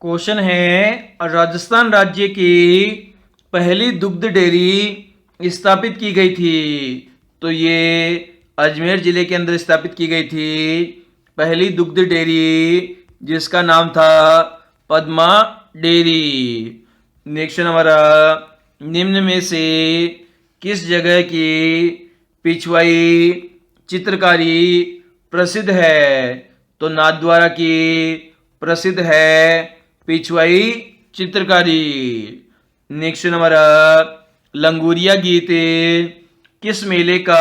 Question है, राजस्थान राज्य की पहली दुग्ध डेयरी स्थापित की गई थी। तो ये अजमेर जिले के अंदर स्थापित की गई थी पहली दुग्ध डेयरी, जिसका नाम था पद्मा डेयरी। नेक्स्ट हमारा, निम्न में से किस जगह की पिछवाई चित्रकारी प्रसिद्ध है? तो नाथद्वारा की प्रसिद्ध है पिछवाई चित्रकारी। नेक्स्ट हमारा, लंगूरिया गीत किस मेले का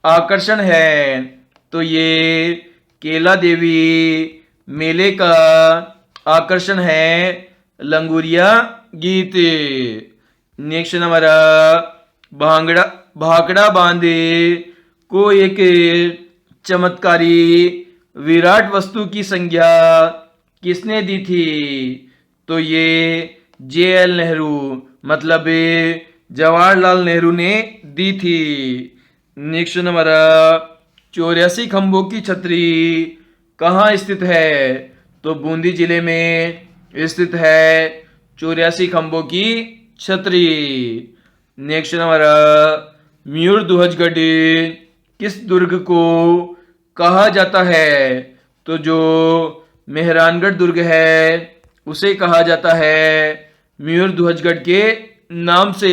आकर्षण है? तो ये केला देवी मेले का आकर्षण है लंगूरिया गीत। नेक्स्ट हमारा, भाखड़ा बांधे को एक चमत्कारी विराट वस्तु की संज्ञा किसने दी थी? तो ये JL नेहरू मतलब जवाहरलाल नेहरू ने दी थी। नेक्स्ट हमारा, 84 खंभों की छतरी कहाँ स्थित है? तो बूंदी जिले में स्थित है 84 खंभों की छतरी। नेक्स्ट हमारा, मयूर ध्वजगढ़ किस दुर्ग को कहा जाता है? तो जो मेहरानगढ़ दुर्ग है उसे कहा जाता है मयूर ध्वजगढ़ के नाम से।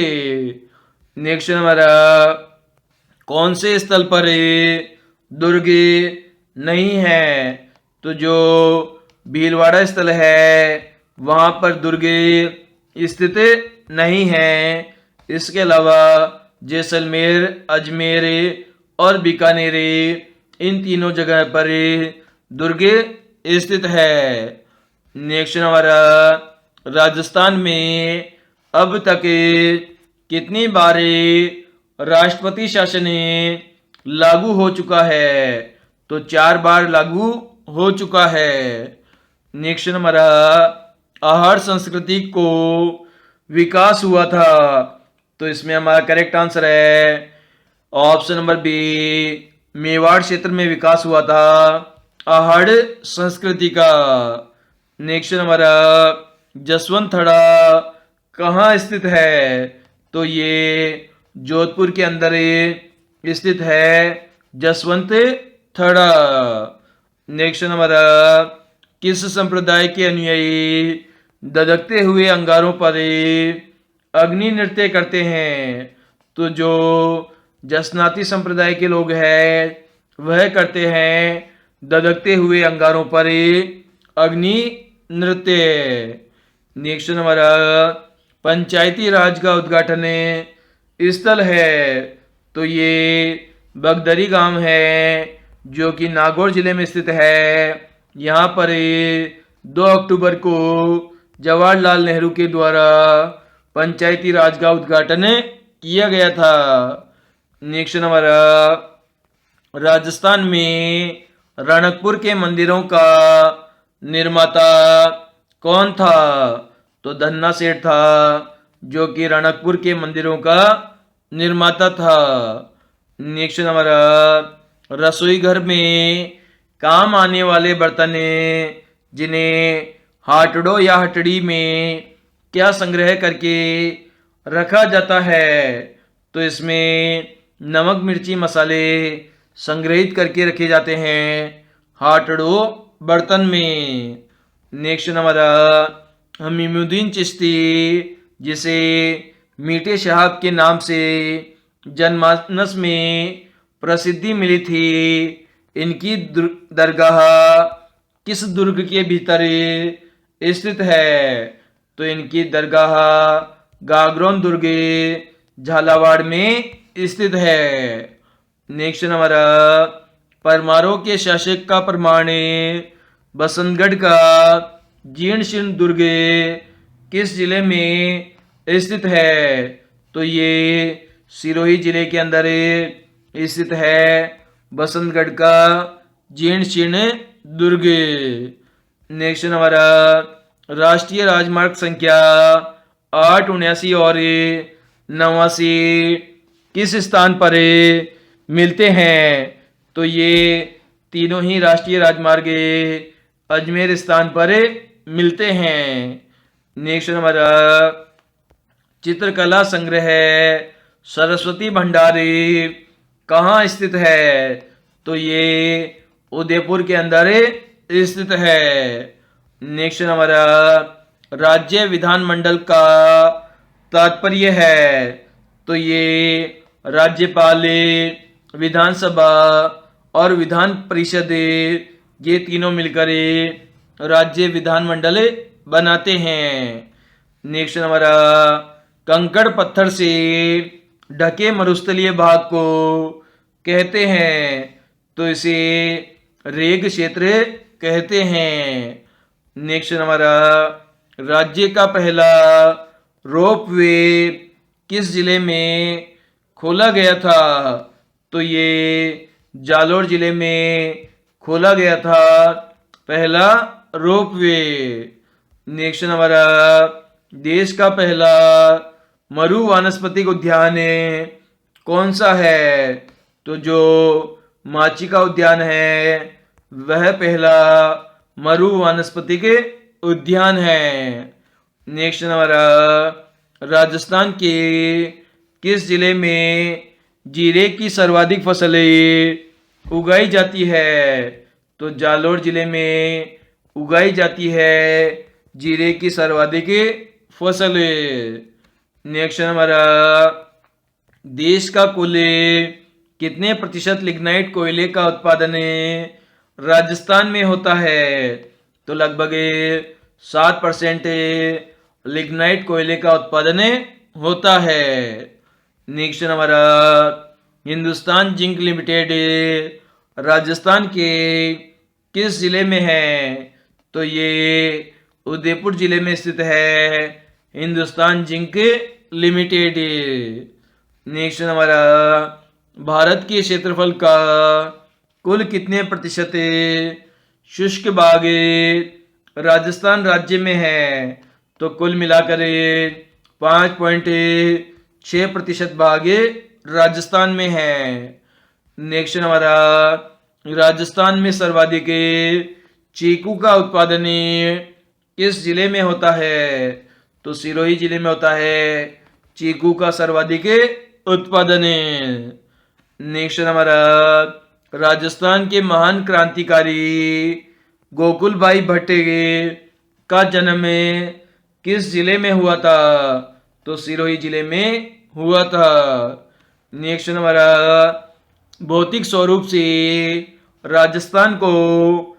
नेक्स्ट हमारा, कौन से स्थल पर दुर्ग नहीं है? तो जो भीलवाड़ा स्थल है वहां पर दुर्ग स्थित नहीं है। इसके अलावा जैसलमेर, अजमेर और बीकानेर, इन तीनों जगह पर दुर्ग स्थित है। नेक्स्ट हमारा, राजस्थान में अब तक कितनी बार राष्ट्रपति शासन लागू हो चुका है? तो 4 बार लागू हो चुका है। नेक्स्ट हमारा, आहार संस्कृति को विकास हुआ था। तो इसमें हमारा करेक्ट आंसर है ऑप्शन नंबर बी, मेवाड़ क्षेत्र में विकास हुआ था आहार संस्कृति का। नेक्स्ट हमारा, जसवंत थड़ा कहाँ स्थित है? तो ये जोधपुर के अंदर स्थित है जसवंत थड़ा। नेक्स्ट हमारा, किस संप्रदाय के अनुयायी धधकते हुए अंगारों पर अग्नि नृत्य करते हैं? तो जो जसनाती संप्रदाय के लोग हैं वह करते हैं धधकते हुए अंगारों पर अग्नि नृत्य। नेक्स्ट हमारा, पंचायती राज का उद्घाटन स्थल है? तो ये बगदरी गांव है जो कि नागौर जिले में स्थित है। यहाँ पर 2 अक्टूबर को जवाहरलाल नेहरू के द्वारा पंचायती राज का उद्घाटन किया गया था। नेक्स्ट हमारा, राजस्थान में रणकपुर के मंदिरों का निर्माता कौन था? तो धन्ना सेठ था जो कि रणकपुर के मंदिरों का निर्माता था। नेक्स्ट हमारा, रसोई घर में काम आने वाले बर्तन जिन्हें हाटड़ो या हटड़ी में क्या संग्रह करके रखा जाता है? तो इसमें नमक मिर्ची मसाले संग्रहित करके रखे जाते हैं हाटड़ो बर्तन में। नेक्स्ट हमारा, हमीमुद्दीन चिश्ती जिसे मीठे शहाब के नाम से जनमानस में प्रसिद्धि मिली थी, इनकी दरगाह किस दुर्ग के भीतर स्थित है? तो इनकी दरगाह गागरोन दुर्ग झालावाड़ में स्थित है। नेक्स्ट हमारा, परमारों के शासक का प्रमाण बसंतगढ़ का जीर्ण शीर्ण दुर्ग किस जिले में स्थित है? तो ये सिरोही जिले के अंदर स्थित है बसंतगढ़ का जीर्ण शीर्ण दुर्ग। नेक्स्ट हमारा, राष्ट्रीय राजमार्ग संख्या 879 और 89 किस स्थान पर मिलते हैं? तो ये तीनों ही राष्ट्रीय राजमार्ग अजमेर स्थान पर मिलते हैं। नेक्स्ट हमारा चित्रकला संग्रह सरस्वती भंडारी कहाँ स्थित है? तो ये उदयपुर के अंदर स्थित है। नेक्स्ट हमारा राज्य विधानमंडल का तात्पर्य है? तो ये राज्यपाल, विधानसभा और विधान परिषद ये तीनों मिलकर राज्य विधानमंडल बनाते हैं। नेक्स्ट हमारा कंकड़ पत्थर से ढके मरुस्थलीय भाग को कहते हैं? तो इसे रेग क्षेत्र कहते हैं। नेक्स्ट हमारा राज्य का पहला रोपवे किस जिले में खोला गया था? तो ये जालोर जिले में खोला गया था पहला रोपवे। नेक्स्ट हमारा देश का पहला मरु वानस्पतिक उद्यान कौन सा है? तो जो माचिका उद्यान है वह पहला मरु वानस्पतिक उद्यान है। नेक्स्ट हमारा राजस्थान के किस जिले में जीरे की सर्वाधिक फसलें उगाई जाती है? तो जालोर जिले में उगाई जाती है जीरे की सर्वाधिक फसलें। नेक्स्ट हमारा देश का कुल कितने प्रतिशत लिग्नाइट कोयले का उत्पादन राजस्थान में होता है? तो लगभग 7% लिग्नाइट कोयले का उत्पादन होता है। नेक्स्ट हमारा हिंदुस्तान जिंक लिमिटेड राजस्थान के किस जिले में है? तो ये उदयपुर जिले में स्थित है हिंदुस्तान जिंक लिमिटेड। नेक्स्ट हमारा भारत के क्षेत्रफल का कुल कितने प्रतिशत शुष्क भाग राजस्थान राज्य में है? तो कुल मिलाकर 5.6% भाग राजस्थान में है। नेक्स्ट हमारा राजस्थान में सर्वाधिक चीकू का उत्पादन किस जिले में होता है? तो सिरोही जिले में होता है चीकू का सर्वाधिक उत्पादन। नेक्स्ट हमारा राजस्थान के महान क्रांतिकारी गोकुल भाई भट्ट का जन्म किस जिले में हुआ था? तो सिरोही जिले में हुआ था। नेक्स्ट हमारा भौतिक स्वरूप से राजस्थान को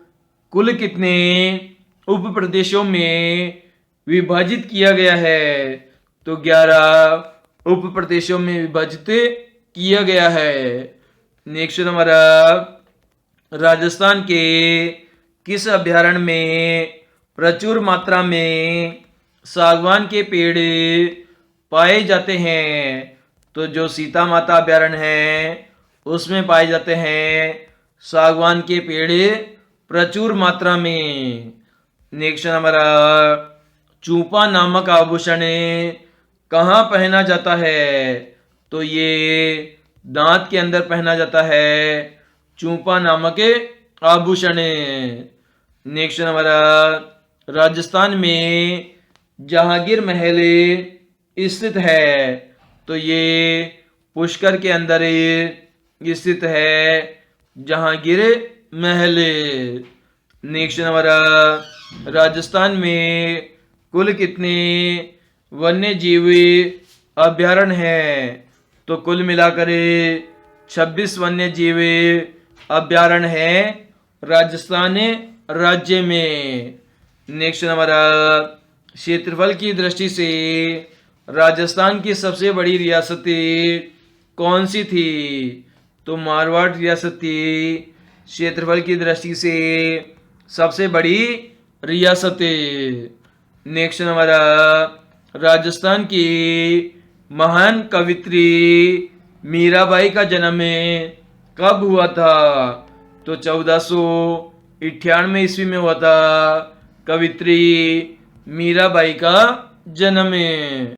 कुल कितने उप प्रदेशों में विभाजित किया गया है? तो 11 उप प्रदेशों में विभाजित किया गया है। नेक्स्ट हमारा राजस्थान के किस अभ्यारण्य में प्रचुर मात्रा में सागवान के पेड़ पाए जाते हैं? तो जो सीता माता अभ्यारण्य है उसमें पाए जाते हैं सागवान के पेड़ प्रचुर मात्रा में। नेक्स्ट हमारा चूपा नामक आभूषण कहाँ पहना जाता है? तो ये दांत के अंदर पहना जाता है चूपा नामक आभूषण। नेक्स्ट हमारा राजस्थान में जहांगीर महल स्थित है? तो ये पुष्कर के अंदर स्थित है जहांगीर महल। नेक्स्ट हमारा राजस्थान में कुल कितने वन्य जीव अभ्यारण्य हैं? तो कुल मिलाकर 26 वन्य जीव अभ्यारण्य हैं राजस्थान राज्य में। नेक्स्ट हमारा क्षेत्रफल की दृष्टि से राजस्थान की सबसे बड़ी रियासत कौन सी थी? तो मारवाड़ रियासत थी क्षेत्रफल की दृष्टि से सबसे बड़ी रियासत। नेक्स्ट हमारा राजस्थान की महान कवित्री मीराबाई का जन्म कब हुआ था? तो 1498 ईस्वी में हुआ था कवित्री मीराबाई का जन्म।